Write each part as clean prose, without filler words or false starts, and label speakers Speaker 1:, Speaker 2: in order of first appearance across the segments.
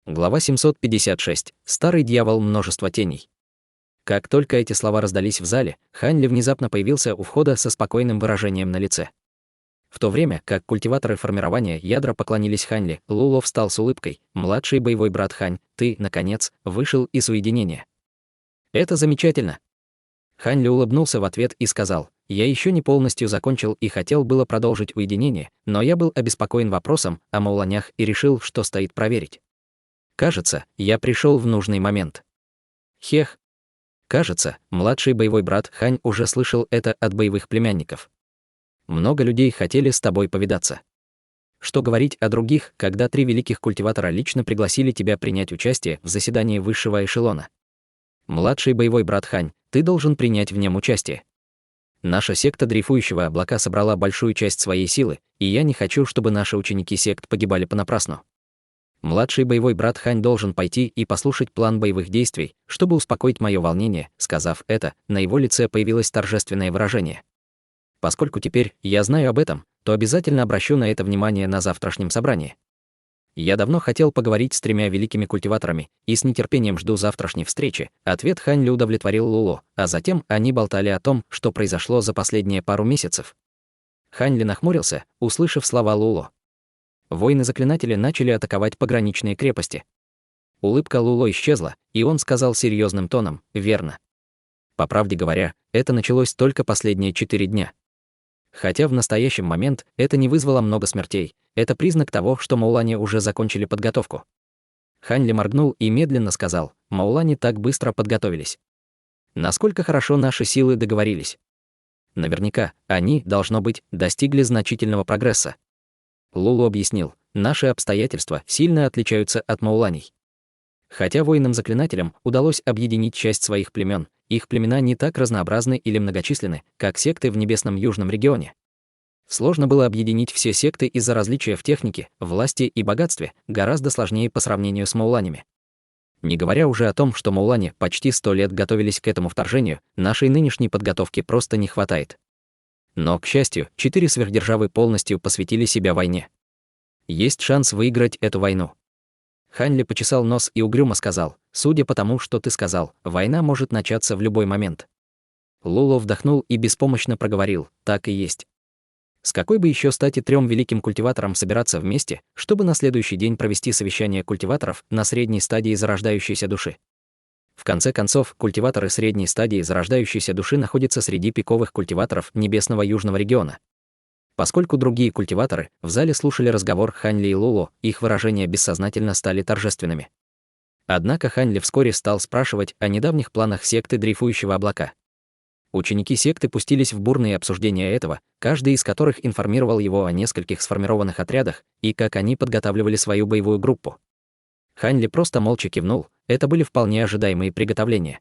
Speaker 1: Глава 756. Старый дьявол, множество теней. Как только эти слова раздались в зале, Хань Ли внезапно появился у входа со спокойным выражением на лице. В то время, как культиваторы формирования ядра поклонились Хань Ли, Луло встал с улыбкой: «Младший боевой брат Хань, ты, наконец, вышел из уединения. Это замечательно». Хань Ли улыбнулся в ответ и сказал: «Я еще не полностью закончил и хотел было продолжить уединение, но я был обеспокоен вопросом о мауланях и решил, что стоит проверить. Кажется, я пришел в нужный момент». Хех. Кажется, младший боевой брат Хань уже слышал это от боевых племянников. Много людей хотели с тобой повидаться. Что говорить о других, когда 3 великих культиватора лично пригласили тебя принять участие в заседании высшего эшелона? Младший боевой брат Хань, ты должен принять в нем участие. Наша секта дрейфующего облака собрала большую часть своей силы, и я не хочу, чтобы наши ученики сект погибали понапрасну. Младший боевой брат Хань должен пойти и послушать план боевых действий, чтобы успокоить мое волнение. Сказав это, на его лице появилось торжественное выражение. Поскольку теперь я знаю об этом, то обязательно обращу на это внимание на завтрашнем собрании. Я давно хотел поговорить с 3 великими культиваторами и с нетерпением жду завтрашней встречи. Ответ Хань Ли удовлетворил Луло, а затем они болтали о том, что произошло за последние пару месяцев. Хань Ли нахмурился, услышав слова Луло. Воины-заклинатели начали атаковать пограничные крепости. Улыбка Луло исчезла, и он сказал серьезным тоном: «Верно. По правде говоря, это началось только последние 4 дня. Хотя в настоящий момент это не вызвало много смертей, это признак того, что маулане уже закончили подготовку». Хань Ли моргнул и медленно сказал: «Маулане так быстро подготовились. Насколько хорошо наши силы договорились. Наверняка, они, должно быть, достигли значительного прогресса». Лулу объяснил: «Наши обстоятельства сильно отличаются от мауланей. Хотя воинам-заклинателям удалось объединить часть своих племен, их племена не так разнообразны или многочисленны, как секты в небесном южном регионе. Сложно было объединить все секты из-за различия в технике, власти и богатстве, гораздо сложнее по сравнению с мауланями. Не говоря уже о том, что маулане почти 100 лет готовились к этому вторжению, нашей нынешней подготовки просто не хватает. Но, к счастью, 4 сверхдержавы полностью посвятили себя войне. Есть шанс выиграть эту войну». Хань Ли почесал нос и угрюмо сказал: «Судя по тому, что ты сказал, война может начаться в любой момент». Луло вдохнул и беспомощно проговорил: «Так и есть. С какой бы еще стати 3 великим культиваторам собираться вместе, чтобы на следующий день провести совещание культиваторов на средней стадии зарождающейся души? В конце концов, культиваторы средней стадии зарождающейся души находятся среди пиковых культиваторов небесного южного региона». Поскольку другие культиваторы в зале слушали разговор Хань Ли и Луло, их выражения бессознательно стали торжественными. Однако Хань Ли вскоре стал спрашивать о недавних планах секты дрейфующего облака. Ученики секты пустились в бурные обсуждения этого, каждый из которых информировал его о нескольких сформированных отрядах и как они подготавливали свою боевую группу. Хань Ли просто молча кивнул, это были вполне ожидаемые приготовления.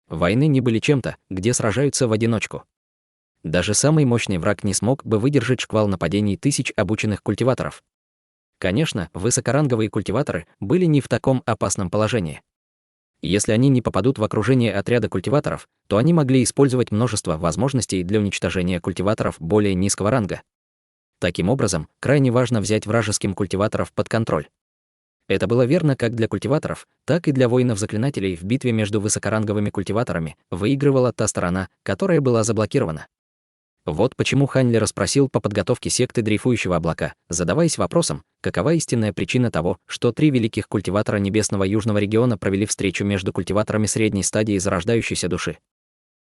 Speaker 1: Войны не были чем-то, где сражаются в одиночку. Даже самый мощный враг не смог бы выдержать шквал нападений тысяч обученных культиваторов. Конечно, высокоранговые культиваторы были не в таком опасном положении. Если они не попадут в окружение отряда культиваторов, то они могли использовать множество возможностей для уничтожения культиваторов более низкого ранга. Таким образом, крайне важно взять вражеским культиваторов под контроль. Это было верно как для культиваторов, так и для воинов-заклинателей. В битве между высокоранговыми культиваторами выигрывала та сторона, которая была заблокирована. Вот почему Хань Ли расспросил по подготовке секты дрейфующего облака, задаваясь вопросом, какова истинная причина того, что 3 великих культиватора небесного южного региона провели встречу между культиваторами средней стадии зарождающейся души.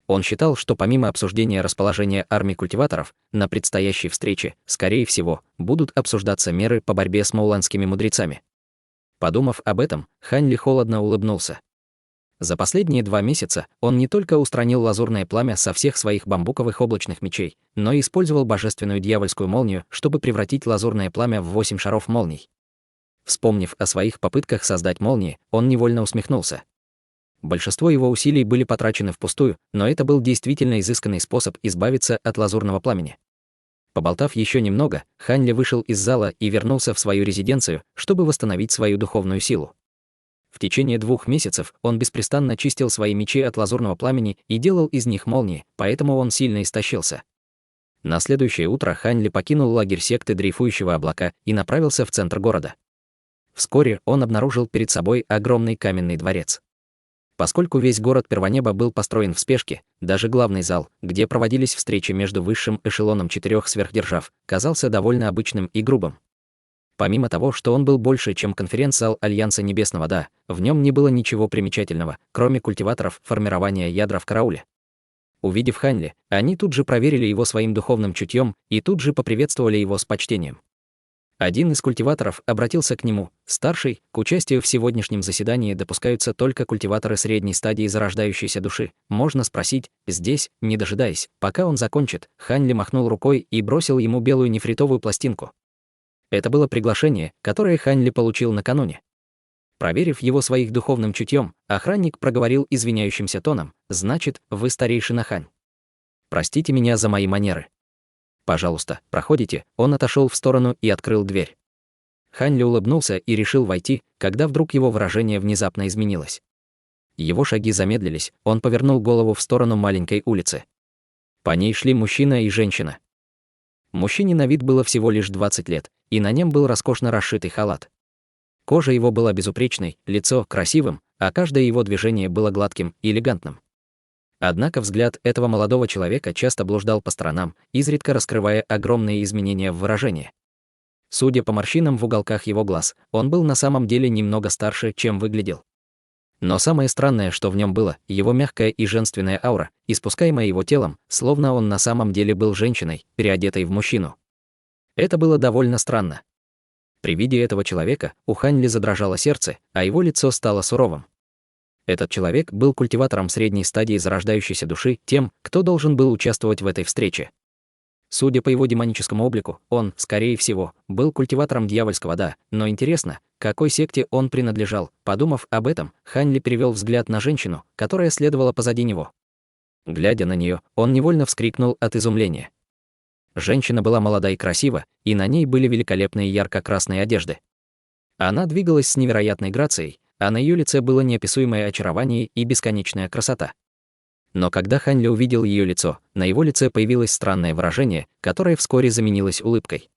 Speaker 1: Он считал, что помимо обсуждения расположения армий культиваторов, на предстоящей встрече, скорее всего, будут обсуждаться меры по борьбе с мауланскими мудрецами. Подумав об этом, Хань Ли холодно улыбнулся. За последние 2 месяца он не только устранил лазурное пламя со всех своих бамбуковых облачных мечей, но и использовал божественную дьявольскую молнию, чтобы превратить лазурное пламя в 8 шаров молний. Вспомнив о своих попытках создать молнии, он невольно усмехнулся. Большинство его усилий были потрачены впустую, но это был действительно изысканный способ избавиться от лазурного пламени. Поболтав еще немного, Хань Ли вышел из зала и вернулся в свою резиденцию, чтобы восстановить свою духовную силу. В течение 2 месяцев он беспрестанно чистил свои мечи от лазурного пламени и делал из них молнии, поэтому он сильно истощился. На следующее утро Хань Ли покинул лагерь секты дрейфующего облака и направился в центр города. Вскоре он обнаружил перед собой огромный каменный дворец. Поскольку весь город Первонеба был построен в спешке, даже главный зал, где проводились встречи между высшим эшелоном 4 сверхдержав, казался довольно обычным и грубым. Помимо того, что он был больше, чем конференц-зал Альянса Небесного Да, в нем не было ничего примечательного, кроме культиваторов формирования ядра в карауле. Увидев Хань Ли, они тут же проверили его своим духовным чутьем и тут же поприветствовали его с почтением. Один из культиваторов обратился к нему: «Старший, к участию в сегодняшнем заседании допускаются только культиваторы средней стадии зарождающейся души. Можно спросить здесь, не дожидаясь, пока он закончит». Хань Ли махнул рукой и бросил ему белую нефритовую пластинку. Это было приглашение, которое Хань Ли получил накануне. Проверив его своих духовным чутьем, охранник проговорил извиняющимся тоном: «Значит, вы старейшина Хань. Простите меня за мои манеры. Пожалуйста, проходите». Он отошел в сторону и открыл дверь. Хань Ли улыбнулся и решил войти, когда вдруг его выражение внезапно изменилось. Его шаги замедлились, он повернул голову в сторону маленькой улицы. По ней шли мужчина и женщина. Мужчине на вид было всего лишь 20 лет, и на нем был роскошно расшитый халат. Кожа его была безупречной, лицо красивым, а каждое его движение было гладким и элегантным. Однако взгляд этого молодого человека часто блуждал по сторонам, изредка раскрывая огромные изменения в выражении. Судя по морщинам в уголках его глаз, он был на самом деле немного старше, чем выглядел. Но самое странное, что в нем было, его мягкая и женственная аура, испускаемая его телом, словно он на самом деле был женщиной, переодетой в мужчину. Это было довольно странно. При виде этого человека у Хань Ли задрожало сердце, а его лицо стало суровым. Этот человек был культиватором средней стадии зарождающейся души, тем, кто должен был участвовать в этой встрече. Судя по его демоническому облику, он, скорее всего, был культиватором дьявольского Да, но интересно, к какой секте он принадлежал. Подумав об этом, Хань Ли перевел взгляд на женщину, которая следовала позади него. Глядя на нее, он невольно вскрикнул от изумления. Женщина была молода и красива, и на ней были великолепные ярко-красные одежды. Она двигалась с невероятной грацией, а на ее лице было неописуемое очарование и бесконечная красота. Но когда Хань Ли увидел ее лицо, на его лице появилось странное выражение, которое вскоре заменилось улыбкой.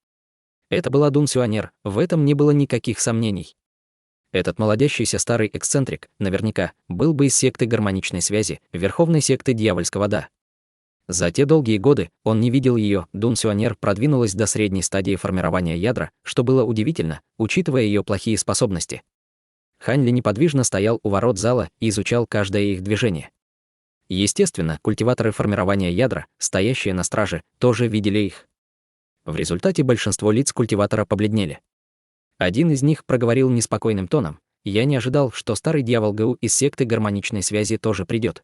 Speaker 1: Это была Дун Сюанер, в этом не было никаких сомнений. Этот молодящийся старый эксцентрик, наверняка, был бы из секты гармоничной связи, верховной секты дьявольского Да. За те долгие годы он не видел ее. Дун Сюанер продвинулась до средней стадии формирования ядра, что было удивительно, учитывая ее плохие способности. Хань Ли неподвижно стоял у ворот зала и изучал каждое их движение. Естественно, культиваторы формирования ядра, стоящие на страже, тоже видели их. В результате большинство лиц культиватора побледнели. Один из них проговорил неспокойным тоном: «Я не ожидал, что старый дьявол Гэу из секты гармоничной связи тоже придет».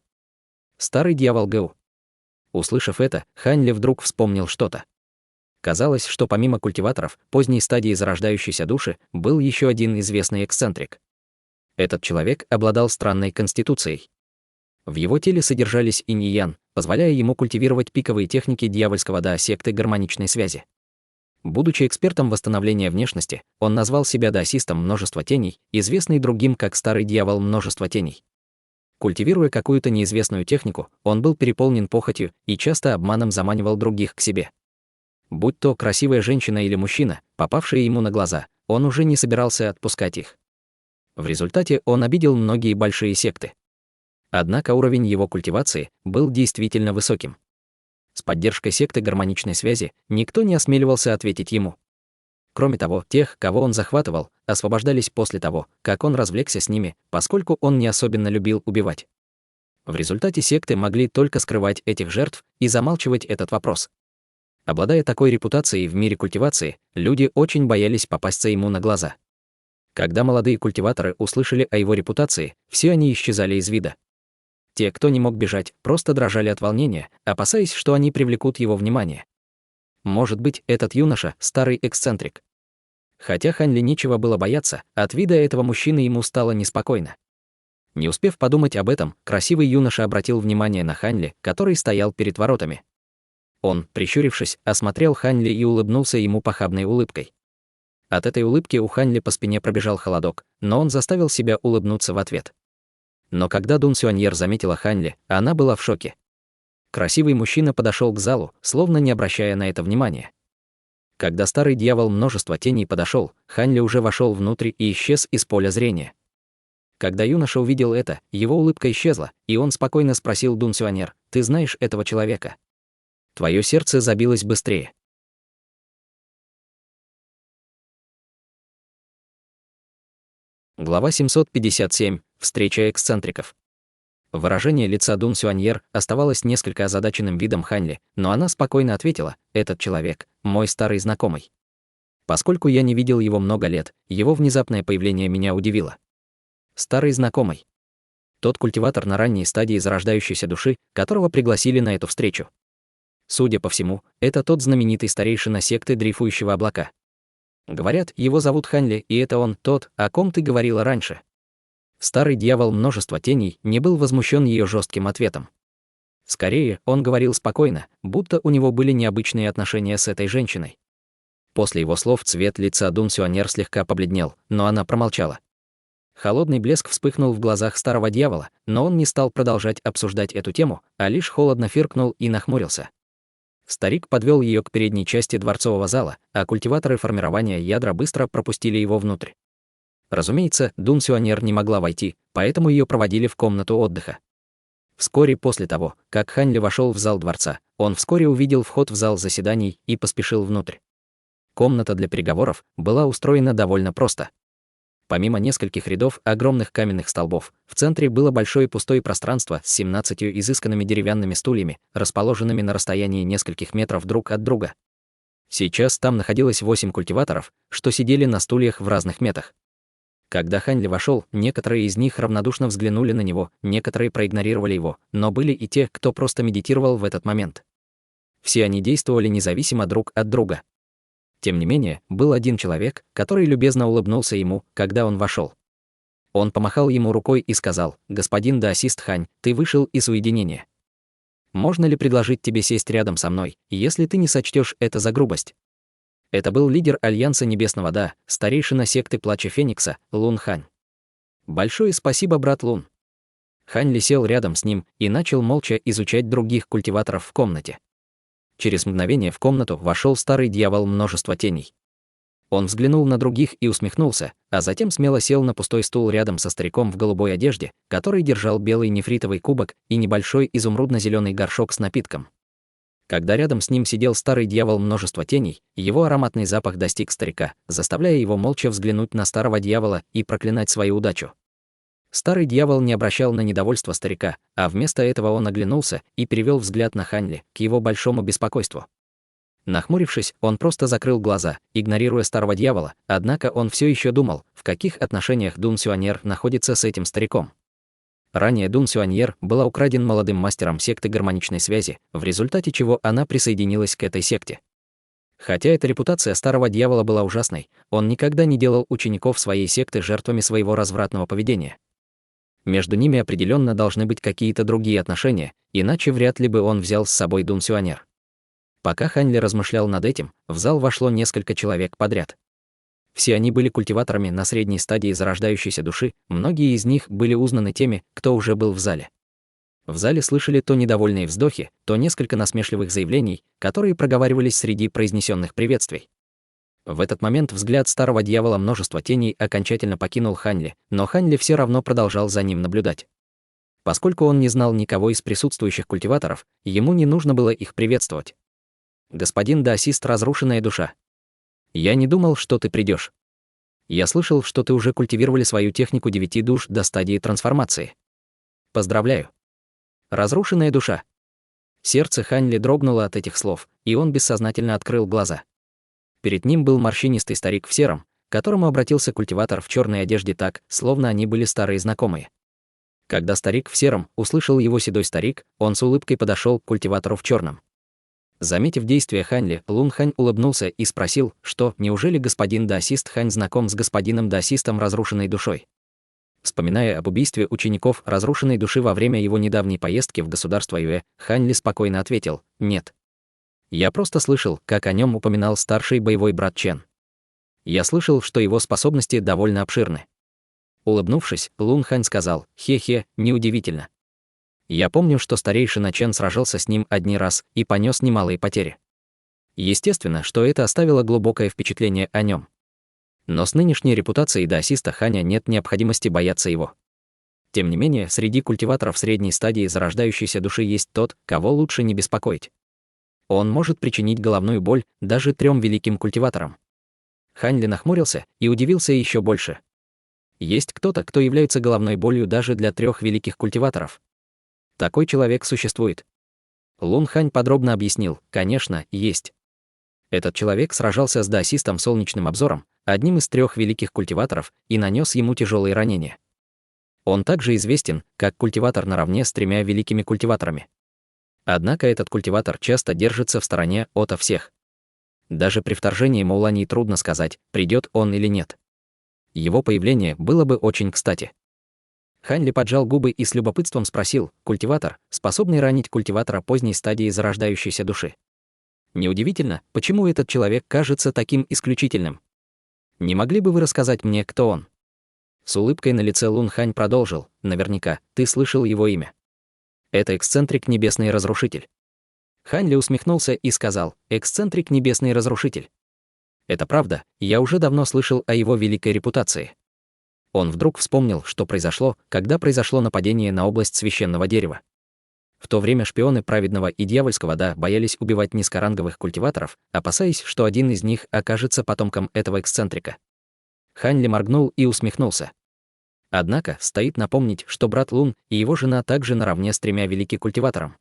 Speaker 1: Старый дьявол Гэу. Услышав это, Хань Ли вдруг вспомнил что-то. Казалось, что помимо культиваторов, поздней стадии зарождающейся души, был еще один известный эксцентрик. Этот человек обладал странной конституцией. В его теле содержались инь и ян, позволяя ему культивировать пиковые техники дьявольского Да секты гармоничной связи. Будучи экспертом восстановления внешности, он назвал себя даосистом множества теней, известный другим как старый дьявол множества теней. Культивируя какую-то неизвестную технику, он был переполнен похотью и часто обманом заманивал других к себе. Будь то красивая женщина или мужчина, попавшие ему на глаза, он уже не собирался отпускать их. В результате он обидел многие большие секты. Однако уровень его культивации был действительно высоким. С поддержкой секты гармоничной связи никто не осмеливался ответить ему. Кроме того, тех, кого он захватывал, освобождались после того, как он развлекся с ними, поскольку он не особенно любил убивать. В результате секты могли только скрывать этих жертв и замалчивать этот вопрос. Обладая такой репутацией в мире культивации, люди очень боялись попасться ему на глаза. Когда молодые культиваторы услышали о его репутации, все они исчезали из вида. Те, кто не мог бежать, просто дрожали от волнения, опасаясь, что они привлекут его внимание. Может быть, этот юноша — старый эксцентрик. Хотя Хань Ли нечего было бояться, от вида этого мужчины ему стало неспокойно. Не успев подумать об этом, красивый юноша обратил внимание на Хань Ли, который стоял перед воротами. Он, прищурившись, осмотрел Хань Ли и улыбнулся ему похабной улыбкой. От этой улыбки у Хань Ли по спине пробежал холодок, но он заставил себя улыбнуться в ответ. Но когда Дун Сюаньер заметила Хань Ли, она была в шоке. Красивый мужчина подошел к залу, словно не обращая на это внимания. Когда старый дьявол множества теней подошел, Хань Ли уже вошел внутрь и исчез из поля зрения. Когда юноша увидел это, его улыбка исчезла, и он спокойно спросил Дун Сюанер: «Ты знаешь этого человека?» Твое сердце забилось быстрее. Глава 757. Встреча эксцентриков. Выражение лица Дун Сюаньер оставалось несколько озадаченным видом Хань Ли, но она спокойно ответила: «Этот человек – мой старый знакомый. Поскольку я не видел его много лет, его внезапное появление меня удивило». Старый знакомый. Тот культиватор на ранней стадии зарождающейся души, которого пригласили на эту встречу. Судя по всему, это тот знаменитый старейшина секты дрейфующего облака. Говорят, его зовут Хань Ли, и это он, тот, о ком ты говорила раньше. Старый дьявол множества теней не был возмущен ее жестким ответом. Скорее, он говорил спокойно, будто у него были необычные отношения с этой женщиной. После его слов цвет лица Дун Сюанер слегка побледнел, но она промолчала. Холодный блеск вспыхнул в глазах старого дьявола, но он не стал продолжать обсуждать эту тему, а лишь холодно фыркнул и нахмурился. Старик подвел ее к передней части дворцового зала, а культиваторы формирования ядра быстро пропустили его внутрь. Разумеется, Дун Сюанер не могла войти, поэтому ее проводили в комнату отдыха. Вскоре после того, как Хань Ли вошел в зал дворца, он вскоре увидел вход в зал заседаний и поспешил внутрь. Комната для переговоров была устроена довольно просто. Помимо нескольких рядов огромных каменных столбов, в центре было большое пустое пространство с 17 изысканными деревянными стульями, расположенными на расстоянии нескольких метров друг от друга. Сейчас там находилось 8 культиваторов, что сидели на стульях в разных метах. Когда Хань Ли вошел, некоторые из них равнодушно взглянули на него, некоторые проигнорировали его, но были и те, кто просто медитировал в этот момент. Все они действовали независимо друг от друга. Тем не менее, был один человек, который любезно улыбнулся ему, когда он вошел. Он помахал ему рукой и сказал: «Господин даосист Хань, ты вышел из уединения. Можно ли предложить тебе сесть рядом со мной, если ты не сочтешь это за грубость?» Это был лидер Альянса Небесного Да, старейшина секты Плача Феникса, Лун Хань. «Большое спасибо, брат Лун». Хань Ли сел рядом с ним и начал молча изучать других культиваторов в комнате. Через мгновение в комнату вошел старый дьявол множества теней. Он взглянул на других и усмехнулся, а затем смело сел на пустой стул рядом со стариком в голубой одежде, который держал белый нефритовый кубок и небольшой изумрудно-зеленый горшок с напитком. Когда рядом с ним сидел старый дьявол множества теней, его ароматный запах достиг старика, заставляя его молча взглянуть на старого дьявола и проклинать свою удачу. Старый дьявол не обращал на недовольство старика, а вместо этого он оглянулся и перевел взгляд на Хань Ли, к его большому беспокойству. Нахмурившись, он просто закрыл глаза, игнорируя старого дьявола, однако он все еще думал, в каких отношениях Дун Сюаньер находится с этим стариком. Ранее Дун Сюаньер была украден молодым мастером секты гармоничной связи, в результате чего она присоединилась к этой секте. Хотя эта репутация старого дьявола была ужасной, он никогда не делал учеников своей секты жертвами своего развратного поведения. Между ними определенно должны быть какие-то другие отношения, иначе вряд ли бы он взял с собой Дун Сюаньер. Пока Хань Ли размышлял над этим, в зал вошло несколько человек подряд. Все они были культиваторами на средней стадии зарождающейся души, многие из них были узнаны теми, кто уже был в зале. В зале слышали то недовольные вздохи, то несколько насмешливых заявлений, которые проговаривались среди произнесенных приветствий. В этот момент взгляд старого дьявола множества теней окончательно покинул Хань Ли, но Хань Ли все равно продолжал за ним наблюдать. Поскольку он не знал никого из присутствующих культиваторов, ему не нужно было их приветствовать. «Господин даосист, разрушенная душа. Я не думал, что ты придешь. Я слышал, что ты уже культивировали свою технику 9 душ до стадии трансформации. Поздравляю. Разрушенная душа». Сердце Хань Ли дрогнуло от этих слов, и он бессознательно открыл глаза. Перед ним был морщинистый старик в сером, к которому обратился культиватор в черной одежде так, словно они были старые знакомые. Когда старик в сером услышал его седой старик, он с улыбкой подошел к культиватору в черном. Заметив действие Хань Ли, Лун Хань улыбнулся и спросил, что неужели господин даосист Хань знаком с господином даосистом разрушенной душой. Вспоминая об убийстве учеников разрушенной души во время его недавней поездки в государство Юэ, Хань Ли спокойно ответил: «Нет. Я просто слышал, как о нем упоминал старший боевой брат Чен. Я слышал, что его способности довольно обширны». Улыбнувшись, Лун Хань сказал: «Хе-хе, неудивительно. Я помню, что старейшина Чен сражался с ним один раз и понес немалые потери. Естественно, что это оставило глубокое впечатление о нем. Но с нынешней репутацией даосиста Ханя нет необходимости бояться его. Тем не менее, среди культиваторов средней стадии зарождающейся души есть тот, кого лучше не беспокоить. Он может причинить головную боль даже 3 великим культиваторам. Хань Ли нахмурился и удивился еще больше. Есть кто-то, кто является головной болью даже для 3 великих культиваторов. Такой человек существует. Лун Хань подробно объяснил, конечно, есть. Этот человек сражался с даосистом Солнечным Обзором, одним из 3 великих культиваторов, и нанес ему тяжелые ранения. Он также известен как культиватор наравне с 3 великими культиваторами. Однако этот культиватор часто держится в стороне ото всех. Даже при вторжении Маулани трудно сказать, придет он или нет. Его появление было бы очень кстати. Хань Ли поджал губы и с любопытством спросил: культиватор, способный ранить культиватора поздней стадии зарождающейся души? Неудивительно, почему этот человек кажется таким исключительным. Не могли бы вы рассказать мне, кто он? С улыбкой на лице Лун Хань продолжил: наверняка, ты слышал его имя. Это эксцентрик Небесный Разрушитель. Хань Ли усмехнулся и сказал: эксцентрик Небесный Разрушитель. Это правда, я уже давно слышал о его великой репутации. Он вдруг вспомнил, что произошло, когда произошло нападение на область священного дерева. В то время шпионы праведного и дьявольского Да боялись убивать низкоранговых культиваторов, опасаясь, что один из них окажется потомком этого эксцентрика. Хань Ли моргнул и усмехнулся. Однако, стоит напомнить, что брат Лун и его жена также наравне с 3 великим культиватором.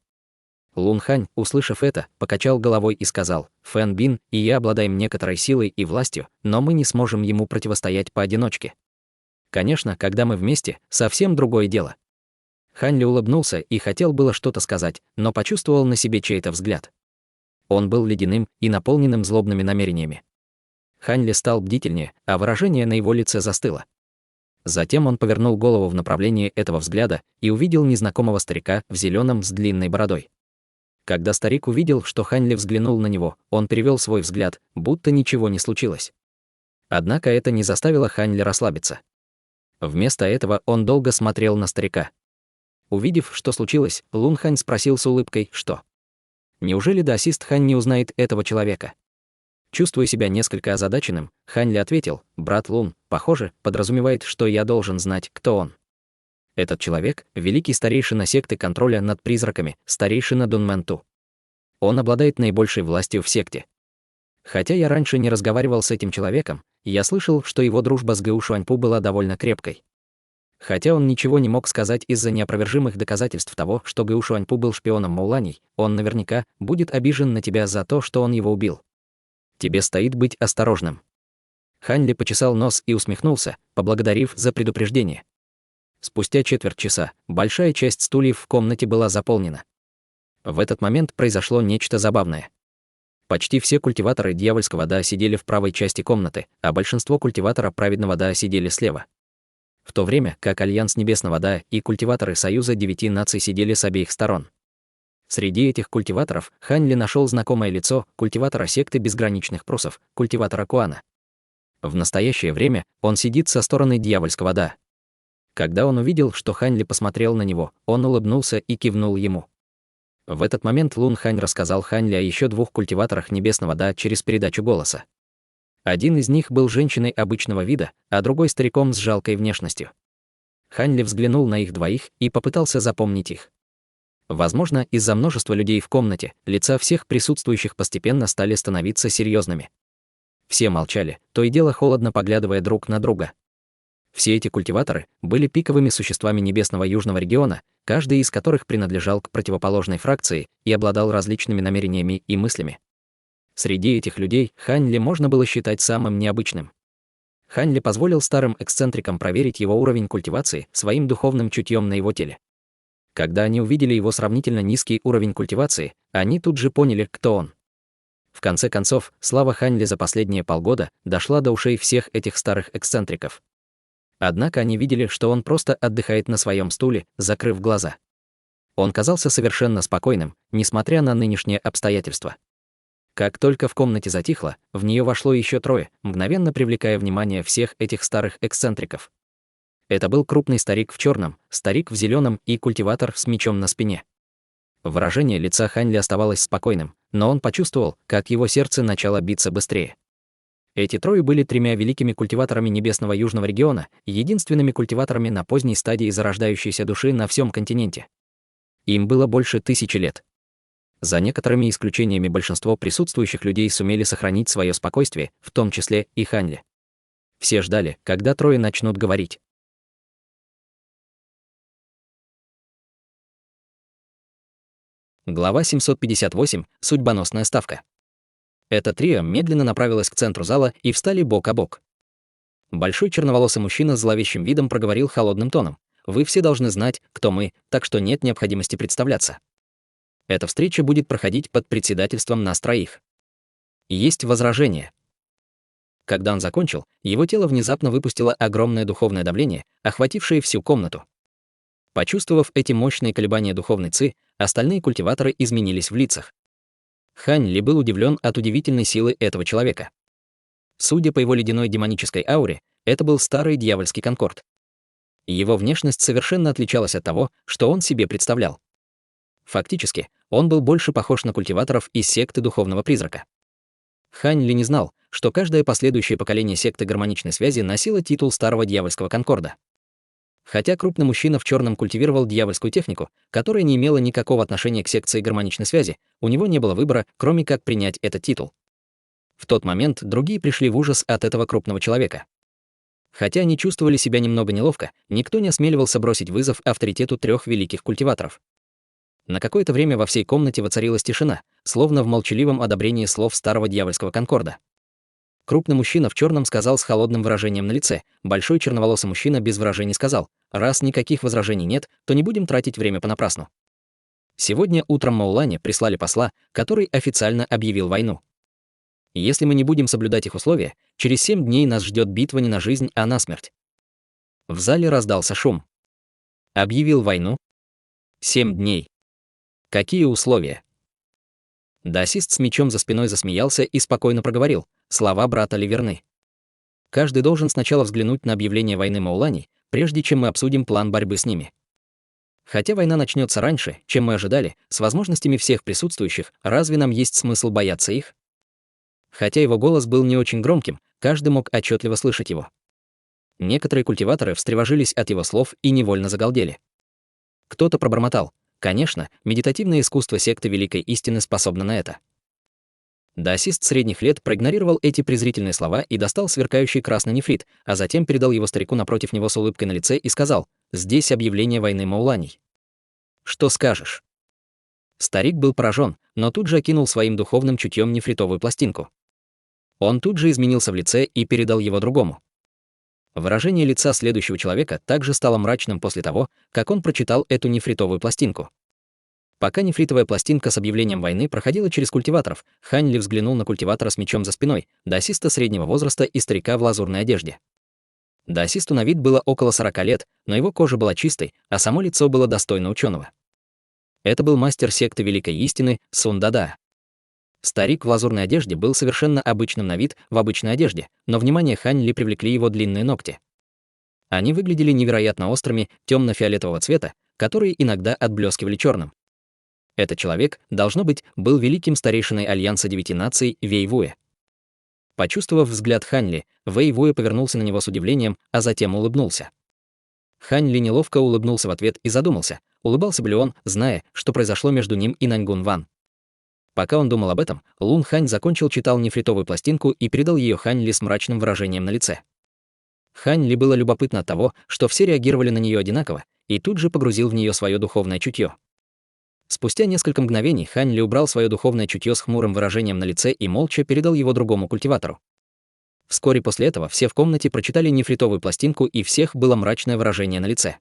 Speaker 1: Лун Хань, услышав это, покачал головой и сказал: Фэн Бин и я обладаем некоторой силой и властью, но мы не сможем ему противостоять поодиночке. Конечно, когда мы вместе, совсем другое дело. Хань Ли улыбнулся и хотел было что-то сказать, но почувствовал на себе чей-то взгляд. Он был ледяным и наполненным злобными намерениями. Хань Ли стал бдительнее, а выражение на его лице застыло. Затем он повернул голову в направлении этого взгляда и увидел незнакомого старика в зеленом с длинной бородой. Когда старик увидел, что Хань Ли взглянул на него, он перевел свой взгляд, будто ничего не случилось. Однако это не заставило Хань Ли расслабиться. Вместо этого он долго смотрел на старика. Увидев, что случилось, Лун Хань спросил с улыбкой, что? Неужели даосист Хань не узнает этого человека? Чувствуя себя несколько озадаченным, Хань Ли ответил: брат Лун, похоже, подразумевает, что я должен знать, кто он. Этот человек — великий старейшина секты контроля над призраками, старейшина Дунмэнту. Он обладает наибольшей властью в секте. Хотя я раньше не разговаривал с этим человеком, я слышал, что его дружба с Гэу Шуаньпу была довольно крепкой. Хотя он ничего не мог сказать из-за неопровержимых доказательств того, что Гэу Шуаньпу был шпионом Мауланей, он наверняка будет обижен на тебя за то, что он его убил. Тебе стоит быть осторожным. Хань Ли почесал нос и усмехнулся, поблагодарив за предупреждение. Спустя четверть часа большая часть стульев в комнате была заполнена. В этот момент произошло нечто забавное. Почти все культиваторы дьявольского Да сидели в правой части комнаты, а большинство культиватора праведного Да сидели слева. В то время как Альянс Небесного Да и культиваторы Союза 9 наций сидели с обеих сторон. Среди этих культиваторов Хань Ли нашел знакомое лицо культиватора секты безграничных прусов, культиватора Куана. В настоящее время он сидит со стороны дьявольского Да. Когда он увидел, что Хань Ли посмотрел на него, он улыбнулся и кивнул ему. В этот момент Лун Хань рассказал Хань Ли о еще 2 культиваторах Небесного Да через передачу голоса. Один из них был женщиной обычного вида, а другой стариком с жалкой внешностью. Хань Ли взглянул на их двоих и попытался запомнить их. Возможно, из-за множества людей в комнате лица всех присутствующих постепенно стали становиться серьезными. Все молчали, то и дело холодно поглядывая друг на друга. Все эти культиваторы были пиковыми существами небесного южного региона, каждый из которых принадлежал к противоположной фракции и обладал различными намерениями и мыслями. Среди этих людей Хань Ли можно было считать самым необычным. Хань Ли позволил старым эксцентрикам проверить его уровень культивации своим духовным чутьем на его теле. Когда они увидели его сравнительно низкий уровень культивации, они тут же поняли, кто он. В конце концов, слава Хань Ли за последние полгода дошла до ушей всех этих старых эксцентриков. Однако они видели, что он просто отдыхает на своем стуле, закрыв глаза. Он казался совершенно спокойным, несмотря на нынешние обстоятельства. Как только в комнате затихло, в нее вошло еще 3, мгновенно привлекая внимание всех этих старых эксцентриков. Это был крупный старик в черном, старик в зеленом и культиватор с мечом на спине. Выражение лица Хань Ли оставалось спокойным, но он почувствовал, как его сердце начало биться быстрее. Эти трое были тремя великими культиваторами небесного южного региона, единственными культиваторами на поздней стадии зарождающейся души на всем континенте. Им было больше 1000 лет. За некоторыми исключениями большинство присутствующих людей сумели сохранить свое спокойствие, в том числе и Хань Ли. Все ждали, когда трое начнут говорить. Глава 758. Судьбоносная ставка. Это трио медленно направилось к центру зала и встали бок о бок. Большой черноволосый мужчина с зловещим видом проговорил холодным тоном: «Вы все должны знать, кто мы, так что нет необходимости представляться. Эта встреча будет проходить под председательством нас троих. Есть возражения». Когда он закончил, его тело внезапно выпустило огромное духовное давление, охватившее всю комнату. Почувствовав эти мощные колебания духовной ци, остальные культиваторы изменились в лицах. Хань Ли был удивлен от удивительной силы этого человека. Судя по его ледяной демонической ауре, это был старый дьявольский конкорд. Его внешность совершенно отличалась от того, что он себе представлял. Фактически, он был больше похож на культиваторов из секты Духовного Призрака. Хань Ли не знал, что каждое последующее поколение секты гармоничной связи носило титул старого дьявольского конкорда. Хотя крупный мужчина в черном культивировал дьявольскую технику, которая не имела никакого отношения к секции гармоничной связи, у него не было выбора, кроме как принять этот титул. В тот момент другие пришли в ужас от этого крупного человека. Хотя они чувствовали себя немного неловко, никто не осмеливался бросить вызов авторитету трех великих культиваторов. На какое-то время во всей комнате воцарилась тишина, словно в молчаливом одобрении слов старого дьявольского конкорда. Крупный мужчина в черном сказал с холодным выражением на лице, большой черноволосый мужчина без выражений сказал: «Раз никаких возражений нет, то не будем тратить время понапрасну». Сегодня утром Маулане прислали посла, который официально объявил войну. Если мы не будем соблюдать их условия, через 7 дней нас ждет битва не на жизнь, а на смерть. В зале раздался шум. Объявил войну? 7 дней. Какие условия? Даосист с мечом за спиной засмеялся и спокойно проговорил: «Слова брата Ли верны. Каждый должен сначала взглянуть на объявление войны Маулани, прежде чем мы обсудим план борьбы с ними. Хотя война начнется раньше, чем мы ожидали, с возможностями всех присутствующих, разве нам есть смысл бояться их?» Хотя его голос был не очень громким, каждый мог отчетливо слышать его. Некоторые культиваторы встревожились от его слов и невольно загалдели. Кто-то пробормотал: «Конечно, медитативное искусство секты Великой Истины способно на это». Даосист средних лет проигнорировал эти презрительные слова и достал сверкающий красный нефрит, а затем передал его старику напротив него с улыбкой на лице и сказал: «Здесь объявление войны Мауланей. Что скажешь?» Старик был поражен, но тут же окинул своим духовным чутьем нефритовую пластинку. Он тут же изменился в лице и передал его другому. Выражение лица следующего человека также стало мрачным после того, как он прочитал эту нефритовую пластинку. Пока нефритовая пластинка с объявлением войны проходила через культиваторов, Хань Ли взглянул на культиватора с мечом за спиной, даосиста среднего возраста и старика в лазурной одежде. Даосисту на вид было около 40 лет, но его кожа была чистой, а само лицо было достойно ученого. Это был мастер секты Великой Истины Сун Дада. Старик в лазурной одежде был совершенно обычным на вид, в обычной одежде, но внимание Хань Ли привлекли его длинные ногти. Они выглядели невероятно острыми, темно-фиолетового цвета, которые иногда отблескивали черным. Этот человек, должно быть, был великим старейшиной Альянса 9 наций Вэй Вуэ. Почувствовав взгляд Хань Ли, Вэй Вуэ повернулся на него с удивлением, а затем улыбнулся. Хань Ли неловко улыбнулся в ответ и задумался, улыбался бы ли он, зная, что произошло между ним и Наньгун Ван. Пока он думал об этом, Лун Хань читал нефритовую пластинку и передал ее Хань Ли с мрачным выражением на лице. Хань Ли было любопытно от того, что все реагировали на нее одинаково, и тут же погрузил в нее свое духовное чутье. Спустя несколько мгновений Хань Ли убрал свое духовное чутье с хмурым выражением на лице и молча передал его другому культиватору. Вскоре после этого все в комнате прочитали нефритовую пластинку, и всех было мрачное выражение на лице.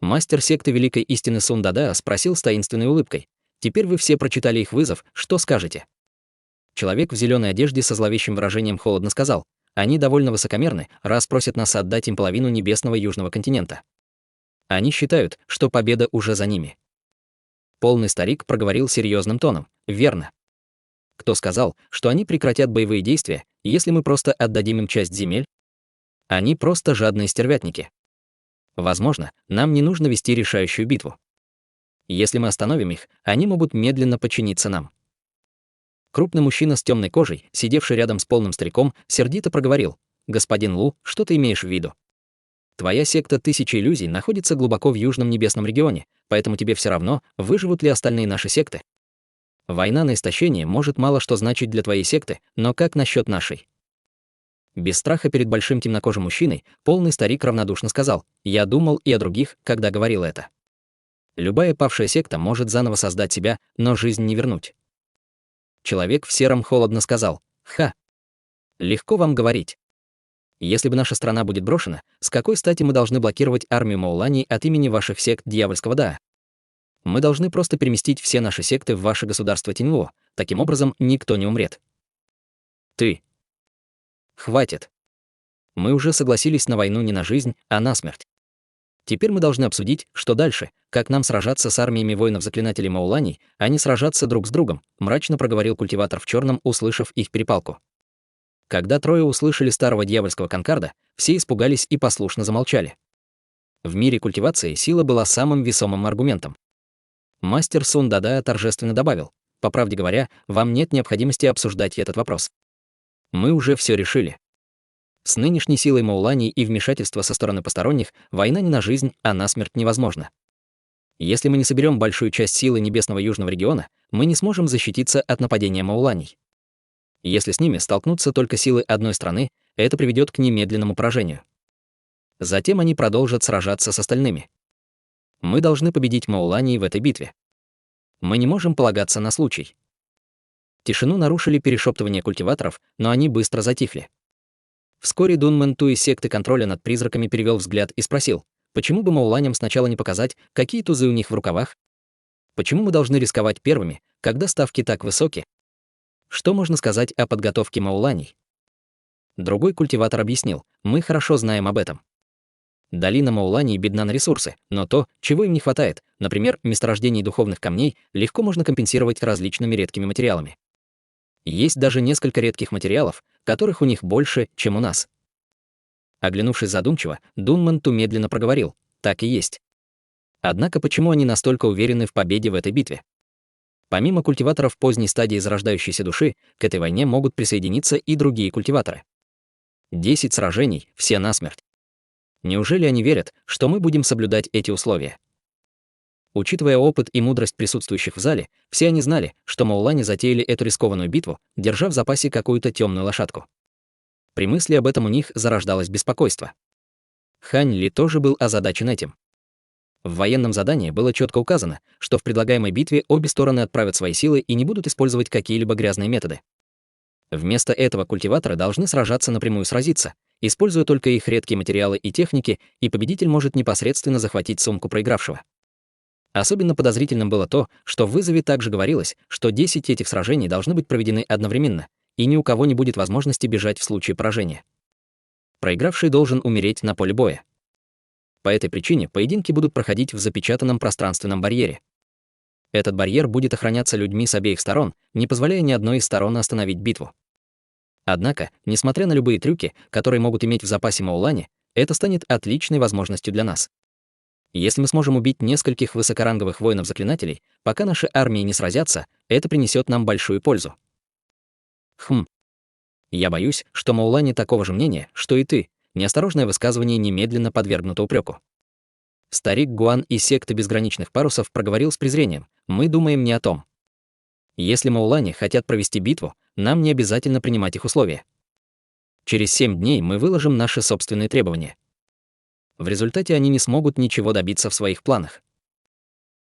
Speaker 1: Мастер секты Великой Истины Сун Дада спросил с таинственной улыбкой: «Теперь вы все прочитали их вызов, что скажете?» Человек в зеленой одежде со зловещим выражением холодно сказал: «Они довольно высокомерны, раз просят нас отдать им половину небесного южного континента. Они считают, что победа уже за ними». Полный старик проговорил серьезным тоном: «Верно. Кто сказал, что они прекратят боевые действия, если мы просто отдадим им часть земель? Они просто жадные стервятники. Возможно, нам не нужно вести решающую битву. Если мы остановим их, они могут медленно подчиниться нам. Крупный мужчина с темной кожей, сидевший рядом с полным стариком, сердито проговорил: «Господин Лу, что ты имеешь в виду? Твоя секта Тысячи иллюзий находится глубоко в южном небесном регионе, поэтому тебе все равно, выживут ли остальные наши секты. Война на истощение может мало что значить для твоей секты, но как насчет нашей?» Без страха перед большим темнокожим мужчиной, полный старик равнодушно сказал: «Я думал и о других, когда говорил это. Любая павшая секта может заново создать себя, но жизнь не вернуть». Человек в сером холодно сказал: «Ха! Легко вам говорить. Если бы наша страна будет брошена, с какой стати мы должны блокировать армию Маулани от имени ваших сект дьявольского Даа? Мы должны просто переместить все наши секты в ваше государство Тиньло, таким образом никто не умрет». «Ты! Хватит! Мы уже согласились на войну не на жизнь, а на смерть. Теперь мы должны обсудить, что дальше, как нам сражаться с армиями воинов-заклинателей Маулани, а не сражаться друг с другом», мрачно проговорил культиватор в черном, услышав их перепалку. Когда трое услышали старого дьявольского конкарда, все испугались и послушно замолчали. В мире культивации сила была самым весомым аргументом. Мастер Сун Дада торжественно добавил: «По правде говоря, вам нет необходимости обсуждать этот вопрос. Мы уже все решили. С нынешней силой Маулани и вмешательства со стороны посторонних война не на жизнь, а на смерть невозможна. Если мы не соберем большую часть силы небесного южного региона, мы не сможем защититься от нападения Мауланей. Если с ними столкнутся только силы одной страны, это приведет к немедленному поражению. Затем они продолжат сражаться с остальными. Мы должны победить Мауланей в этой битве. Мы не можем полагаться на случай». Тишину нарушили перешептывания культиваторов, но они быстро затихли. Вскоре Дунмэн Ту из секты контроля над призраками перевел взгляд и спросил: «Почему бы Мауланям сначала не показать, какие тузы у них в рукавах? Почему мы должны рисковать первыми, когда ставки так высоки? Что можно сказать о подготовке Мауланей?» Другой культиватор объяснил: «Мы хорошо знаем об этом. Долина Мауланей бедна на ресурсы, но то, чего им не хватает, например, месторождений духовных камней, легко можно компенсировать различными редкими материалами. Есть даже несколько редких материалов, которых у них больше, чем у нас». Оглянувшись задумчиво, Дунмэн Ту медленно проговорил: «Так и есть. Однако почему они настолько уверены в победе в этой битве? Помимо культиваторов поздней стадии зарождающейся души, к этой войне могут присоединиться и другие культиваторы. 10 сражений, все насмерть. Неужели они верят, что мы будем соблюдать эти условия?» Учитывая опыт и мудрость присутствующих в зале, все они знали, что Маулани затеяли эту рискованную битву, держа в запасе какую-то темную лошадку. При мысли об этом у них зарождалось беспокойство. Хань Ли тоже был озадачен этим. В военном задании было четко указано, что в предлагаемой битве обе стороны отправят свои силы и не будут использовать какие-либо грязные методы. Вместо этого культиваторы должны сражаться напрямую сразиться, используя только их редкие материалы и техники, и победитель может непосредственно захватить сумку проигравшего. Особенно подозрительным было то, что в вызове также говорилось, что 10 этих сражений должны быть проведены одновременно, и ни у кого не будет возможности бежать в случае поражения. Проигравший должен умереть на поле боя. По этой причине поединки будут проходить в запечатанном пространственном барьере. Этот барьер будет охраняться людьми с обеих сторон, не позволяя ни одной из сторон остановить битву. Однако, несмотря на любые трюки, которые могут иметь в запасе Маулани, это станет отличной возможностью для нас. Если мы сможем убить нескольких высокоранговых воинов-заклинателей, пока наши армии не сразятся, это принесет нам большую пользу. Я боюсь, что Маулани такого же мнения, что и ты. Неосторожное высказывание немедленно подвергнуто упреку. Старик Гуан из секты безграничных парусов проговорил с презрением: «Мы думаем не о том. Если Маулани хотят провести битву, нам не обязательно принимать их условия. Через 7 дней мы выложим наши собственные требования. В результате они не смогут ничего добиться в своих планах».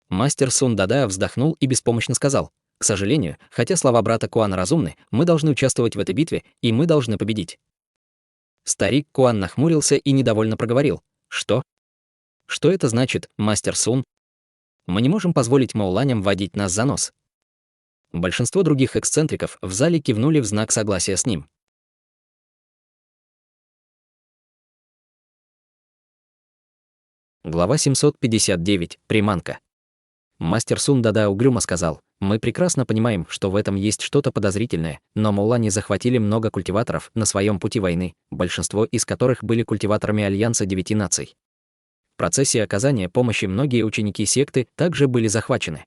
Speaker 1: Мастер Сун Дада вздохнул и беспомощно сказал: «К сожалению, хотя слова брата Куана разумны, мы должны участвовать в этой битве, и мы должны победить». Старик Куан нахмурился и недовольно проговорил: «Что? Что это значит, мастер Сун? Мы не можем позволить Мауланям водить нас за нос». Большинство других эксцентриков в зале кивнули в знак согласия с ним. Глава 759. Приманка. Мастер Сун Дада угрюмо сказал: «Мы прекрасно понимаем, что в этом есть что-то подозрительное, но Маулани захватили много культиваторов на своем пути войны, большинство из которых были культиваторами Альянса 9 наций. В процессе оказания помощи многие ученики секты также были захвачены.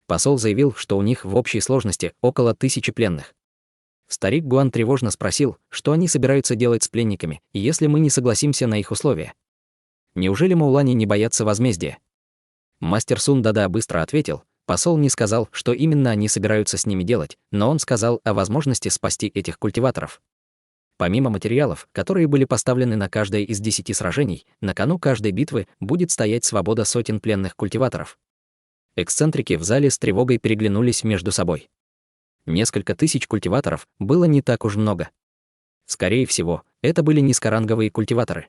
Speaker 1: Посол заявил, что у них в общей сложности около 1000 пленных. Старик Гуан тревожно спросил, что они собираются делать с пленниками, если мы не согласимся на их условия. Неужели маулани не боятся возмездия? Мастер Сун Дада быстро ответил. Посол не сказал, что именно они собираются с ними делать, но он сказал о возможности спасти этих культиваторов. Помимо материалов, которые были поставлены на каждое из 10 сражений, на кону каждой битвы будет стоять свобода сотен пленных культиваторов. Эксцентрики в зале с тревогой переглянулись между собой. Несколько тысяч культиваторов было не так уж много. Скорее всего, это были низкоранговые культиваторы.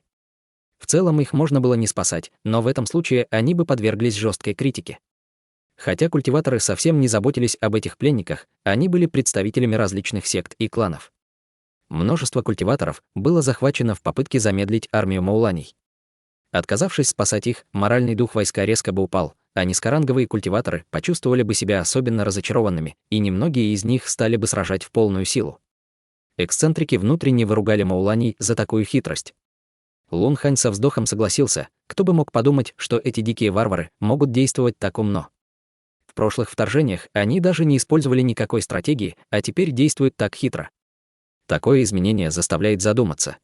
Speaker 1: В целом их можно было не спасать, но в этом случае они бы подверглись жесткой критике. Хотя культиваторы совсем не заботились об этих пленниках, они были представителями различных сект и кланов. Множество культиваторов было захвачено в попытке замедлить армию мауланей. Отказавшись спасать их, моральный дух войска резко бы упал, а низкоранговые культиваторы почувствовали бы себя особенно разочарованными, и немногие из них стали бы сражать в полную силу. Эксцентрики внутренне выругали мауланей за такую хитрость. Лун Хань со вздохом согласился, кто бы мог подумать, что эти дикие варвары могут действовать так умно. В прошлых вторжениях они даже не использовали никакой стратегии, а теперь действуют так хитро. Такое изменение заставляет задуматься.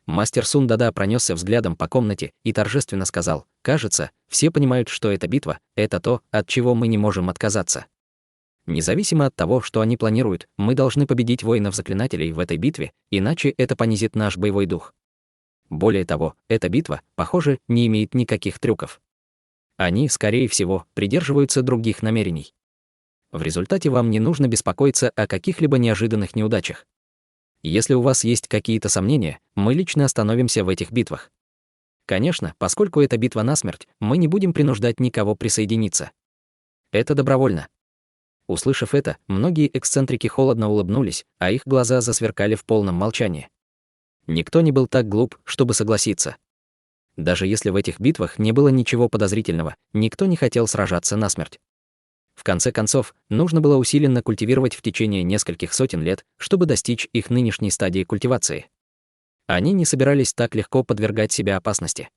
Speaker 1: Мастер Сун Дада пронесся взглядом по комнате и торжественно сказал: «Кажется, все понимают, что эта битва — это то, от чего мы не можем отказаться. Независимо от того, что они планируют, мы должны победить воинов-заклинателей в этой битве, иначе это понизит наш боевой дух. Более того, эта битва, похоже, не имеет никаких трюков. Они, скорее всего, придерживаются других намерений. В результате вам не нужно беспокоиться о каких-либо неожиданных неудачах. Если у вас есть какие-то сомнения, мы лично остановимся в этих битвах. Конечно, поскольку это битва насмерть, мы не будем принуждать никого присоединиться. Это добровольно». Услышав это, многие эксцентрики холодно улыбнулись, а их глаза засверкали в полном молчании. Никто не был так глуп, чтобы согласиться. Даже если в этих битвах не было ничего подозрительного, никто не хотел сражаться насмерть. В конце концов, нужно было усиленно культивировать в течение нескольких сотен лет, чтобы достичь их нынешней стадии культивации. Они не собирались так легко подвергать себя опасности.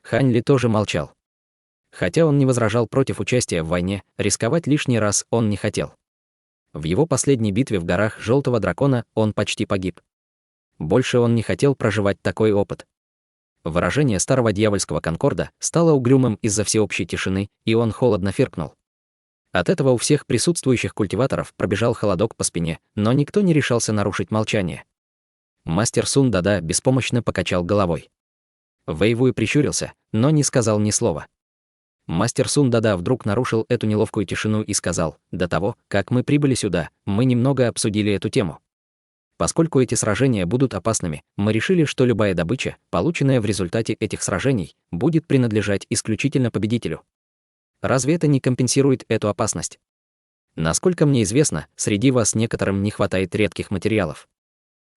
Speaker 1: Хань Ли тоже молчал. Хотя он не возражал против участия в войне, рисковать лишний раз он не хотел. В его последней битве в горах Желтого Дракона он почти погиб. Больше он не хотел проживать такой опыт. Выражение старого дьявольского конкорда стало угрюмым из-за всеобщей тишины, и он холодно фыркнул. От этого у всех присутствующих культиваторов пробежал холодок по спине, но никто не решался нарушить молчание. Мастер Сун Дада беспомощно покачал головой. Вэй Вуй прищурился, но не сказал ни слова. Мастер Сун Дада вдруг нарушил эту неловкую тишину и сказал: «До того, как мы прибыли сюда, мы немного обсудили эту тему. Поскольку эти сражения будут опасными, мы решили, что любая добыча, полученная в результате этих сражений, будет принадлежать исключительно победителю. Разве это не компенсирует эту опасность? Насколько мне известно, среди вас некоторым не хватает редких материалов.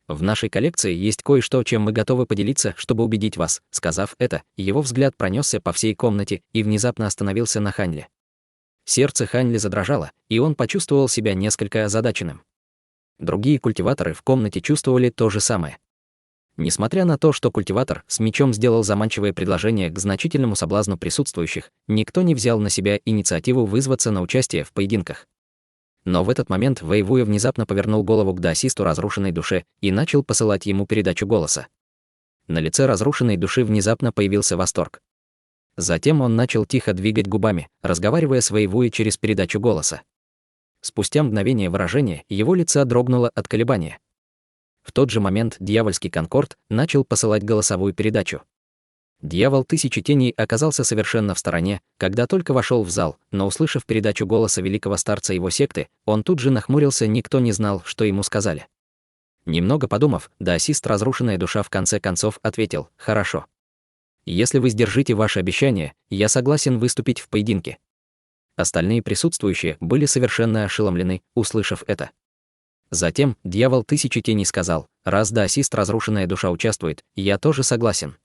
Speaker 1: В нашей коллекции есть кое-что, чем мы готовы поделиться, чтобы убедить вас». Сказав это, его взгляд пронесся по всей комнате и внезапно остановился на Хань Ли. Сердце Хань Ли задрожало, и он почувствовал себя несколько озадаченным. Другие культиваторы в комнате чувствовали то же самое. Несмотря на то, что культиватор с мечом сделал заманчивое предложение к значительному соблазну присутствующих, никто не взял на себя инициативу вызваться на участие в поединках. Но в этот момент Вэй Вуй внезапно повернул голову к даосисту разрушенной душе и начал посылать ему передачу голоса. На лице разрушенной души внезапно появился восторг. Затем он начал тихо двигать губами, разговаривая с Вэй Вуй через передачу голоса. Спустя мгновение выражения его лица дрогнуло от колебания. В тот же момент дьявольский конкорд начал посылать голосовую передачу. Дьявол Тысячи Теней оказался совершенно в стороне, когда только вошел в зал, но, услышав передачу голоса великого старца его секты, он тут же нахмурился, никто не знал, что ему сказали. Немного подумав, даосист разрушенная душа в конце концов ответил: «Хорошо. Если вы сдержите ваше обещание, я согласен выступить в поединке». Остальные присутствующие были совершенно ошеломлены, услышав это. Затем дьявол Тысячи Теней сказал: «Раз даосист разрушенная душа участвует, я тоже согласен».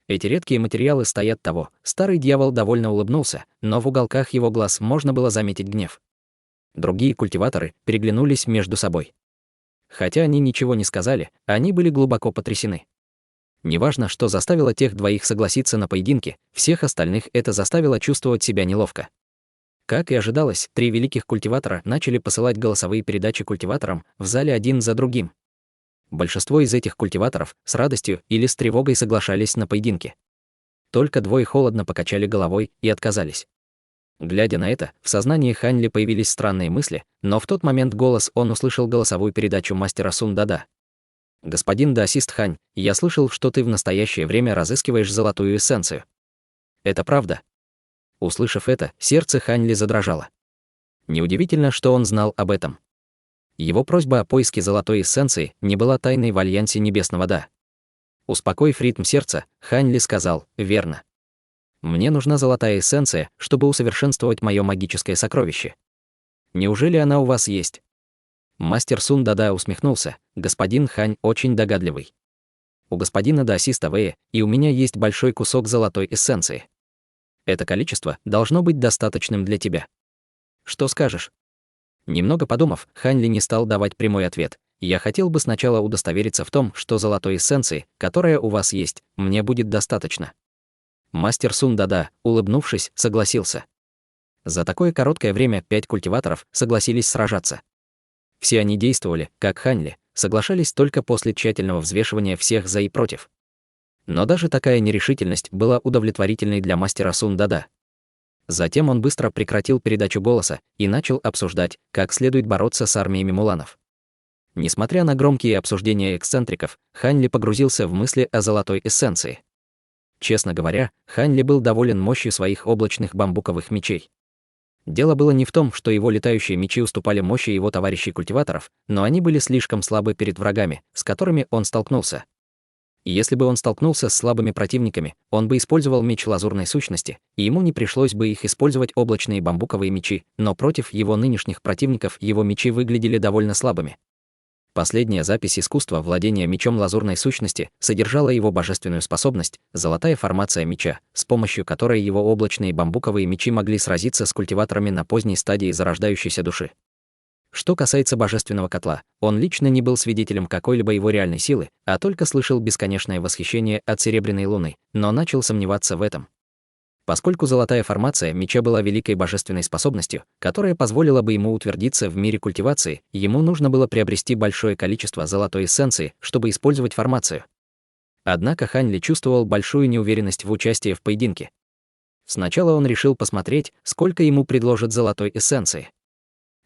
Speaker 1: Эти редкие материалы стоят того. Старый дьявол довольно улыбнулся, но в уголках его глаз можно было заметить гнев. Другие культиваторы переглянулись между собой. Хотя они ничего не сказали, они были глубоко потрясены. Неважно, что заставило тех двоих согласиться на поединки, всех остальных это заставило чувствовать себя неловко. Как и ожидалось, 3 великих культиватора начали посылать голосовые передачи культиваторам в зале один за другим. Большинство из этих культиваторов с радостью или с тревогой соглашались на поединки. Только 2 холодно покачали головой и отказались. Глядя на это, в сознании Хань Ли появились странные мысли, но в тот момент он услышал голосовую передачу мастера Сун Дада. «Господин даосист Хань, я слышал, что ты в настоящее время разыскиваешь золотую эссенцию. Это правда?» Услышав это, сердце Хань Ли задрожало. Неудивительно, что он знал об этом. Его просьба о поиске золотой эссенции не была тайной в альянсе Небесного Да. Успокоив ритм сердца, Хань Ли сказал: «Верно. Мне нужна золотая эссенция, чтобы усовершенствовать мое магическое сокровище. Неужели она у вас есть?» Мастер Сун Дада усмехнулся: «Господин Хань очень догадливый. У господина даосиста Вэя и у меня есть большой кусок золотой эссенции. Это количество должно быть достаточным для тебя. Что скажешь?» Немного подумав, Хань Ли не стал давать прямой ответ. «Я хотел бы сначала удостовериться в том, что золотой эссенции, которая у вас есть, мне будет достаточно». Мастер Сун Дада, улыбнувшись, согласился. За такое короткое время 5 культиваторов согласились сражаться. Все они действовали, как Хань Ли, соглашались только после тщательного взвешивания всех за и против. Но даже такая нерешительность была удовлетворительной для мастера Сун Дада. Затем он быстро прекратил передачу голоса и начал обсуждать, как следует бороться с армиями муланов. Несмотря на громкие обсуждения эксцентриков, Хань Ли погрузился в мысли о золотой эссенции. Честно говоря, Хань Ли был доволен мощью своих облачных бамбуковых мечей. Дело было не в том, что его летающие мечи уступали мощи его товарищей-культиваторов, но они были слишком слабы перед врагами, с которыми он столкнулся. И если бы он столкнулся с слабыми противниками, он бы использовал меч лазурной сущности, и ему не пришлось бы их использовать облачные бамбуковые мечи, но против его нынешних противников его мечи выглядели довольно слабыми. Последняя запись искусства владения мечом лазурной сущности содержала его божественную способность, золотая формация меча, с помощью которой его облачные бамбуковые мечи могли сразиться с культиваторами на поздней стадии зарождающейся души. Что касается божественного котла, он лично не был свидетелем какой-либо его реальной силы, а только слышал бесконечное восхищение от Серебряной Луны, но начал сомневаться в этом. Поскольку золотая формация меча была великой божественной способностью, которая позволила бы ему утвердиться в мире культивации, ему нужно было приобрести большое количество золотой эссенции, чтобы использовать формацию. Однако Хань Ли чувствовал большую неуверенность в участии в поединке. Сначала он решил посмотреть, сколько ему предложат золотой эссенции.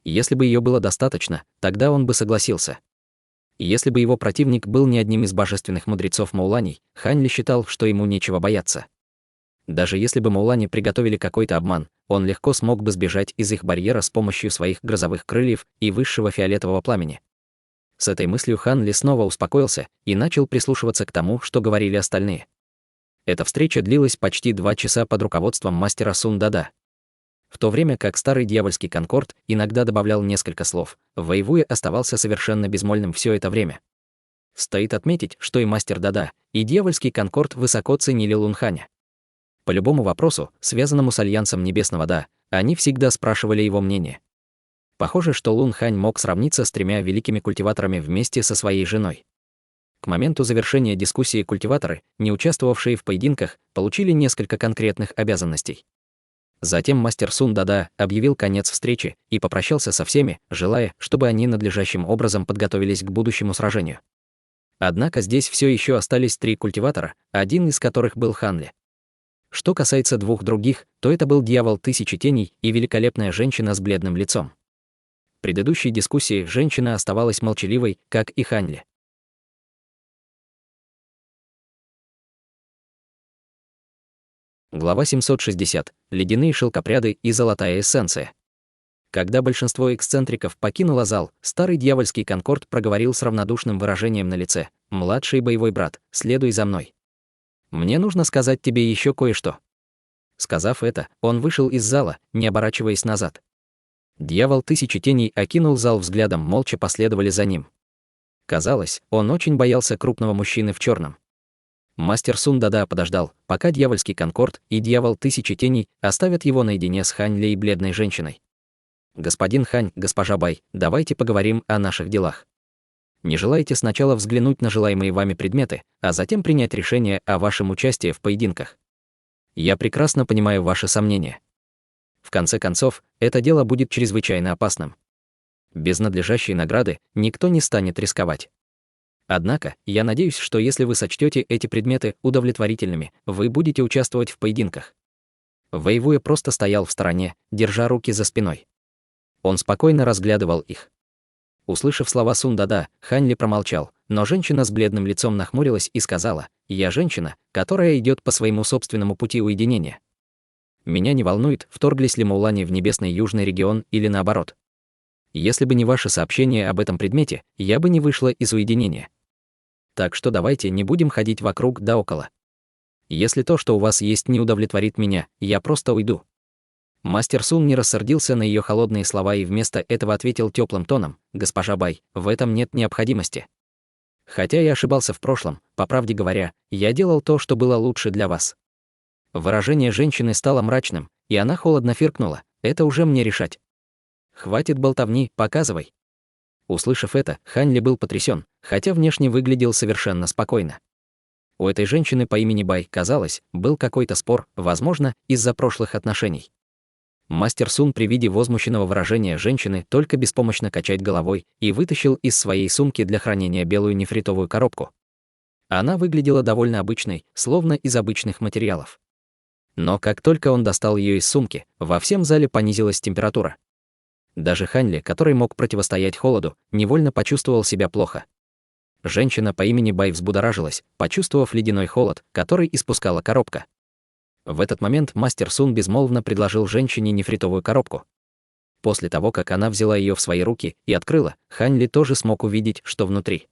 Speaker 1: Если бы ее было достаточно, тогда он бы согласился. Если бы его противник был не одним из божественных мудрецов Мауланей, Хань Ли считал, что ему нечего бояться. Даже если бы Маулани приготовили какой-то обман, он легко смог бы сбежать из их барьера с помощью своих грозовых крыльев и высшего фиолетового пламени. С этой мыслью Хань Ли снова успокоился и начал прислушиваться к тому, что говорили остальные. Эта встреча длилась почти 2 часа под руководством мастера Сун Дада. В то время как старый дьявольский конкорд иногда добавлял несколько слов, Вэйвуэ оставался совершенно безмолвным все это время. Стоит отметить, что и мастер Дада, и дьявольский конкорд высоко ценили Лунханя. По любому вопросу, связанному с альянсом Небесного Да, они всегда спрашивали его мнение. Похоже, что Лунхань мог сравниться с 3 великими культиваторами вместе со своей женой. К моменту завершения дискуссии культиваторы, не участвовавшие в поединках, получили несколько конкретных обязанностей. Затем мастер Сун Дада объявил конец встречи и попрощался со всеми, желая, чтобы они надлежащим образом подготовились к будущему сражению. Однако здесь все еще остались 3 культиватора, один из которых был Хань Ли. Что касается 2 других, то это был дьявол Тысячи Теней и великолепная женщина с бледным лицом. В предыдущей дискуссии женщина оставалась молчаливой, как и Хань Ли. Глава 760. Ледяные шелкопряды и золотая эссенция. Когда большинство эксцентриков покинуло зал, старый дьявольский конкорд проговорил с равнодушным выражением на лице: «Младший боевой брат, следуй за мной. Мне нужно сказать тебе еще кое-что». Сказав это, он вышел из зала, не оборачиваясь назад. Дьявол Тысячи Теней окинул зал взглядом, молча последовали за ним. Казалось, он очень боялся крупного мужчины в черном. Мастер Сун Дада подождал, пока дьявольский конкорд и дьявол Тысячи Теней оставят его наедине с Хань Ли и бледной женщиной. «Господин Хань, госпожа Бай, давайте поговорим о наших делах. Не желаете сначала взглянуть на желаемые вами предметы, а затем принять решение о вашем участии в поединках? Я прекрасно понимаю ваши сомнения. В конце концов, это дело будет чрезвычайно опасным. Без надлежащей награды никто не станет рисковать. Однако, я надеюсь, что если вы сочтете эти предметы удовлетворительными, вы будете участвовать в поединках. Вэйвуэ просто стоял в стороне, держа руки за спиной. Он спокойно разглядывал их. Услышав слова Сун Дада, Хань Ли промолчал, но женщина с бледным лицом нахмурилась и сказала: «Я женщина, которая идет по своему собственному пути уединения. Меня не волнует, вторглись ли Моулани в небесный южный регион или наоборот. Если бы не ваше сообщение об этом предмете, я бы не вышла из уединения. Так что давайте не будем ходить вокруг да около. Если то, что у вас есть, не удовлетворит меня, я просто уйду». Мастер Сун не рассердился на ее холодные слова и вместо этого ответил теплым тоном: «Госпожа Бай, в этом нет необходимости. Хотя я ошибался в прошлом, по правде говоря, я делал то, что было лучше для вас». Выражение женщины стало мрачным, и она холодно фыркнула: «Это уже мне решать. Хватит болтовни, показывай». Услышав это, Хань Ли был потрясен, хотя внешне выглядел совершенно спокойно. У этой женщины по имени Бай, казалось, был какой-то спор, возможно, из-за прошлых отношений. Мастер Сун при виде возмущенного выражения женщины только беспомощно качать головой и вытащил из своей сумки для хранения белую нефритовую коробку. Она выглядела довольно обычной, словно из обычных материалов. Но как только он достал ее из сумки, во всем зале понизилась температура. Даже Хань Ли, который мог противостоять холоду, невольно почувствовал себя плохо. Женщина по имени Бай взбудоражилась, почувствовав ледяной холод, который испускала коробка. В этот момент мастер Сун безмолвно предложил женщине нефритовую коробку. После того, как она взяла ее в свои руки и открыла, Хань Ли тоже смог увидеть, что внутри.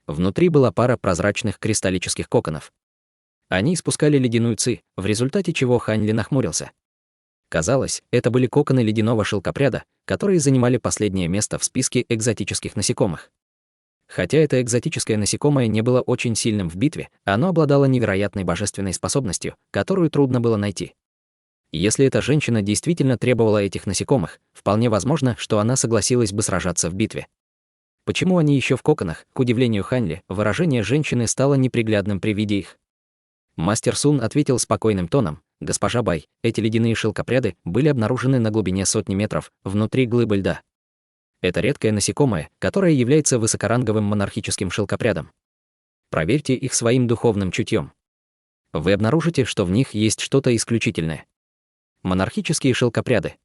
Speaker 1: Внутри была пара прозрачных кристаллических коконов. Они испускали ледяную ци, в результате чего Хань Ли нахмурился. Казалось, это были коконы ледяного шелкопряда, которые занимали последнее место в списке экзотических насекомых. Хотя это экзотическое насекомое не было очень сильным в битве, оно обладало невероятной божественной способностью, которую трудно было найти. Если эта женщина действительно требовала этих насекомых, вполне возможно, что она согласилась бы сражаться в битве. Почему они еще в коконах? К удивлению Хань Ли, выражение женщины стало неприглядным при виде их. Мастер Сун ответил спокойным тоном: «Госпожа Бай, эти ледяные шелкопряды были обнаружены на глубине сотни метров, внутри глыбы льда. Это редкое насекомое, которое является высокоранговым монархическим шелкопрядом. Проверьте их своим духовным чутьем. Вы обнаружите, что в них есть что-то исключительное. Монархические шелкопряды».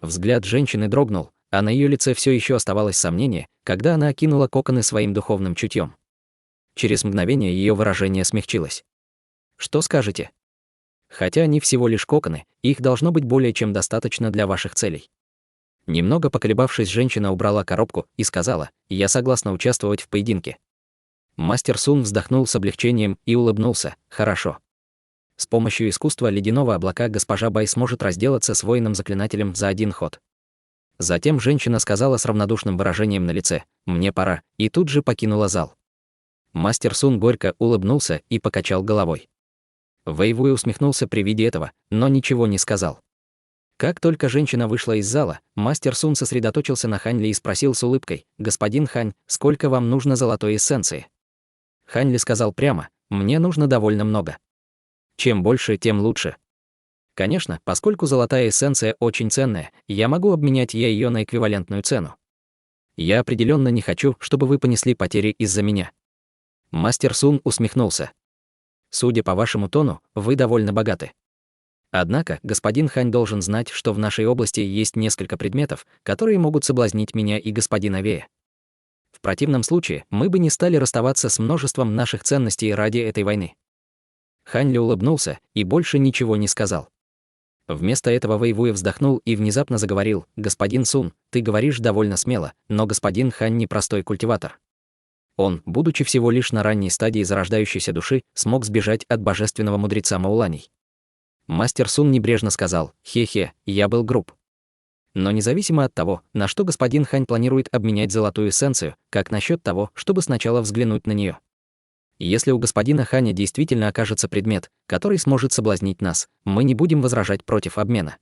Speaker 1: Взгляд женщины дрогнул, а на ее лице все еще оставалось сомнение, когда она окинула коконы своим духовным чутьем. Через мгновение ее выражение смягчилось. «Что скажете? Хотя они всего лишь коконы, их должно быть более чем достаточно для ваших целей». Немного поколебавшись, женщина убрала коробку и сказала: «Я согласна участвовать в поединке». Мастер Сун вздохнул с облегчением и улыбнулся: «Хорошо. С помощью искусства ледяного облака госпожа Бай сможет разделаться с воином-заклинателем за один ход». Затем женщина сказала с равнодушным выражением на лице: «Мне пора», и тут же покинула зал. Мастер Сун горько улыбнулся и покачал головой. Вэйвуэ усмехнулся при виде этого, но ничего не сказал. Как только женщина вышла из зала, мастер Сун сосредоточился на Хань Ли и спросил с улыбкой: «Господин Хань, сколько вам нужно золотой эссенции?» Хань Ли сказал прямо: «Мне нужно довольно много. Чем больше, тем лучше. Конечно, поскольку золотая эссенция очень ценная, я могу обменять ее на эквивалентную цену. Я определенно не хочу, чтобы вы понесли потери из-за меня». Мастер Сун усмехнулся. «Судя по вашему тону, вы довольно богаты. Однако, господин Хань должен знать, что в нашей области есть несколько предметов, которые могут соблазнить меня и господина Вея. В противном случае мы бы не стали расставаться с множеством наших ценностей ради этой войны». Хань Ли улыбнулся и больше ничего не сказал. Вместо этого Вэйвуэ вздохнул и внезапно заговорил: «Господин Сун, ты говоришь довольно смело, но господин Хань не простой культиватор. Он, будучи всего лишь на ранней стадии зарождающейся души, смог сбежать от божественного мудреца Моуланей». Мастер Сун небрежно сказал: «Хе-хе, я был груб. Но независимо от того, на что господин Хань планирует обменять золотую эссенцию, как насчет того, чтобы сначала взглянуть на нее? Если у господина Ханя действительно окажется предмет, который сможет соблазнить нас, мы не будем возражать против обмена».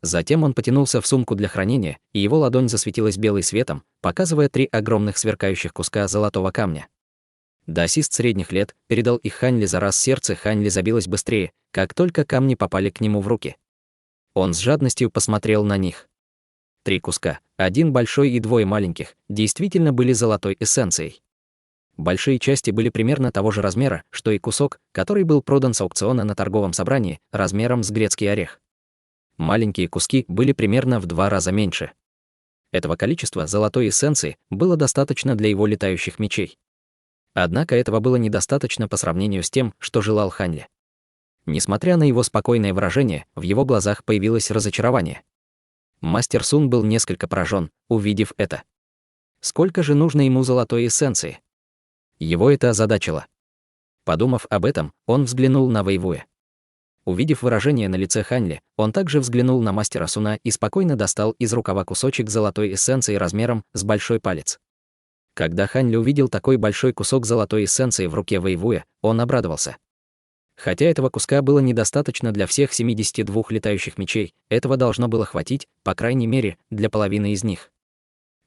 Speaker 1: Затем он потянулся в сумку для хранения, и его ладонь засветилась белым светом, показывая 3 огромных сверкающих куска золотого камня. Даосист средних лет передал их Хань Ли за раз, сердце Хань Ли забилось быстрее, как только камни попали к нему в руки. Он с жадностью посмотрел на них. 3 куска, один большой и 2 маленьких, действительно были золотой эссенцией. Большие части были примерно того же размера, что и кусок, который был продан с аукциона на торговом собрании, размером с грецкий орех. Маленькие куски были примерно в 2 раза меньше. Этого количества золотой эссенции было достаточно для его летающих мечей. Однако этого было недостаточно по сравнению с тем, что желал Хань Ли. Несмотря на его спокойное выражение, в его глазах появилось разочарование. Мастер Сун был несколько поражен, увидев это. Сколько же нужно ему золотой эссенции? Его это озадачило. Подумав об этом, он взглянул на Вэйвуя. Увидев выражение на лице Хань Ли, он также взглянул на мастера Суна и спокойно достал из рукава кусочек золотой эссенции размером с большой палец. Когда Хань Ли увидел такой большой кусок золотой эссенции в руке Вэйвуя, он обрадовался. Хотя этого куска было недостаточно для всех 72 летающих мечей, этого должно было хватить, по крайней мере, для половины из них.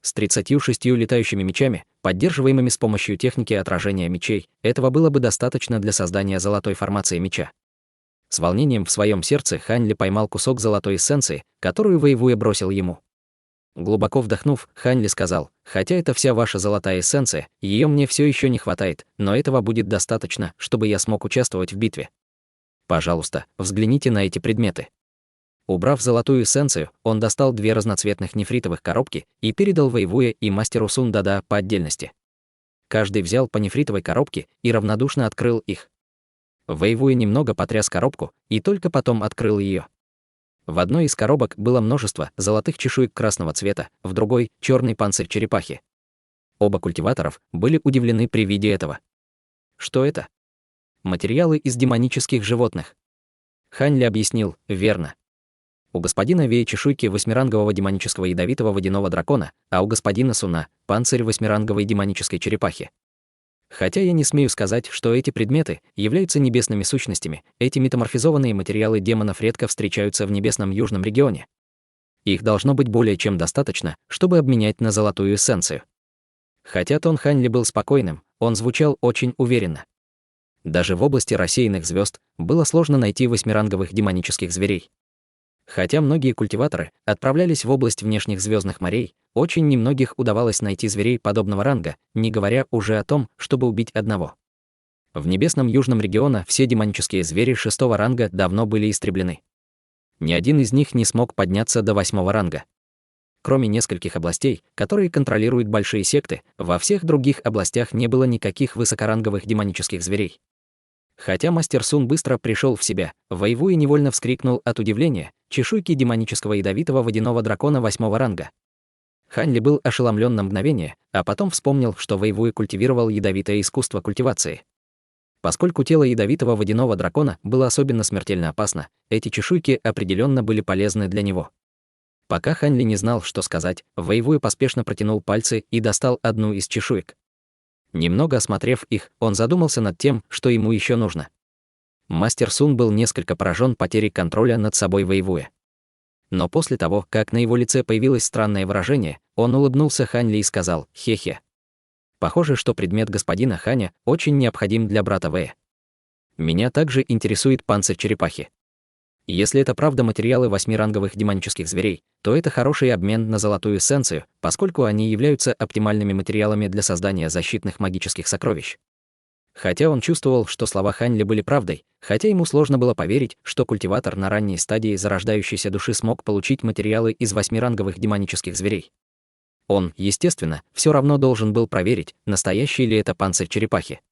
Speaker 1: С 36 летающими мечами, поддерживаемыми с помощью техники отражения мечей, этого было бы достаточно для создания золотой формации меча. С волнением в своем сердце Хань Ли поймал кусок золотой эссенции, которую Вэйвуя бросил ему. Глубоко вдохнув, Хань Ли сказал: «Хотя это вся ваша золотая эссенция, ее мне все еще не хватает, но этого будет достаточно, чтобы я смог участвовать в битве. Пожалуйста, взгляните на эти предметы». Убрав золотую эссенцию, он достал 2 разноцветных нефритовых коробки и передал Вэйвуя и мастеру Сун Дада по отдельности. Каждый взял по нефритовой коробке и равнодушно открыл их. Вэйвуя немного потряс коробку и только потом открыл ее. В одной из коробок было множество золотых чешуек красного цвета, в другой — черный панцирь черепахи. Оба культиваторов были удивлены при виде этого. Что это? Материалы из демонических животных. Хань Ли объяснил: верно. У господина Вэя чешуйки 8-рангового демонического ядовитого водяного дракона, а у господина Суна — панцирь 8-ранговой демонической черепахи. Хотя я не смею сказать, что эти предметы являются небесными сущностями, эти метаморфизованные материалы демонов редко встречаются в небесном южном регионе. Их должно быть более чем достаточно, чтобы обменять на золотую эссенцию. Хотя тон Хань Ли был спокойным, он звучал очень уверенно. Даже в области рассеянных звезд было сложно найти 8-ранговых демонических зверей. Хотя многие культиваторы отправлялись в область внешних звездных морей, очень немногих удавалось найти зверей подобного ранга, не говоря уже о том, чтобы убить одного. В небесном южном регионе все демонические звери 6-го ранга давно были истреблены. Ни один из них не смог подняться до 8-го ранга. Кроме нескольких областей, которые контролируют большие секты, во всех других областях не было никаких высокоранговых демонических зверей. Хотя мастер Сун быстро пришел в себя, Вэйвуя невольно вскрикнул от удивления: чешуйки демонического ядовитого водяного дракона 8-го ранга. Хань Ли был ошеломлен на мгновение, а потом вспомнил, что Вэйвуя культивировал ядовитое искусство культивации. Поскольку тело ядовитого водяного дракона было особенно смертельно опасно, эти чешуйки определенно были полезны для него. Пока Хань Ли не знал, что сказать, Вэйвуя поспешно протянул пальцы и достал одну из чешуек. Немного осмотрев их, он задумался над тем, что ему еще нужно. Мастер Сун был несколько поражен потерей контроля над собой Вэйвуя. Но после того, как на его лице появилось странное выражение, он улыбнулся Хань Ли и сказал: «Хе-хе. Похоже, что предмет господина Ханя очень необходим для брата Вэя. Меня также интересует панцирь черепахи. Если это правда материалы 8-ранговых демонических зверей, то это хороший обмен на золотую эссенцию, поскольку они являются оптимальными материалами для создания защитных магических сокровищ». Хотя он чувствовал, что слова Хань Ли были правдой, хотя ему сложно было поверить, что культиватор на ранней стадии зарождающейся души смог получить материалы из 8-ранговых демонических зверей. Он, естественно, все равно должен был проверить, настоящий ли это панцирь черепахи.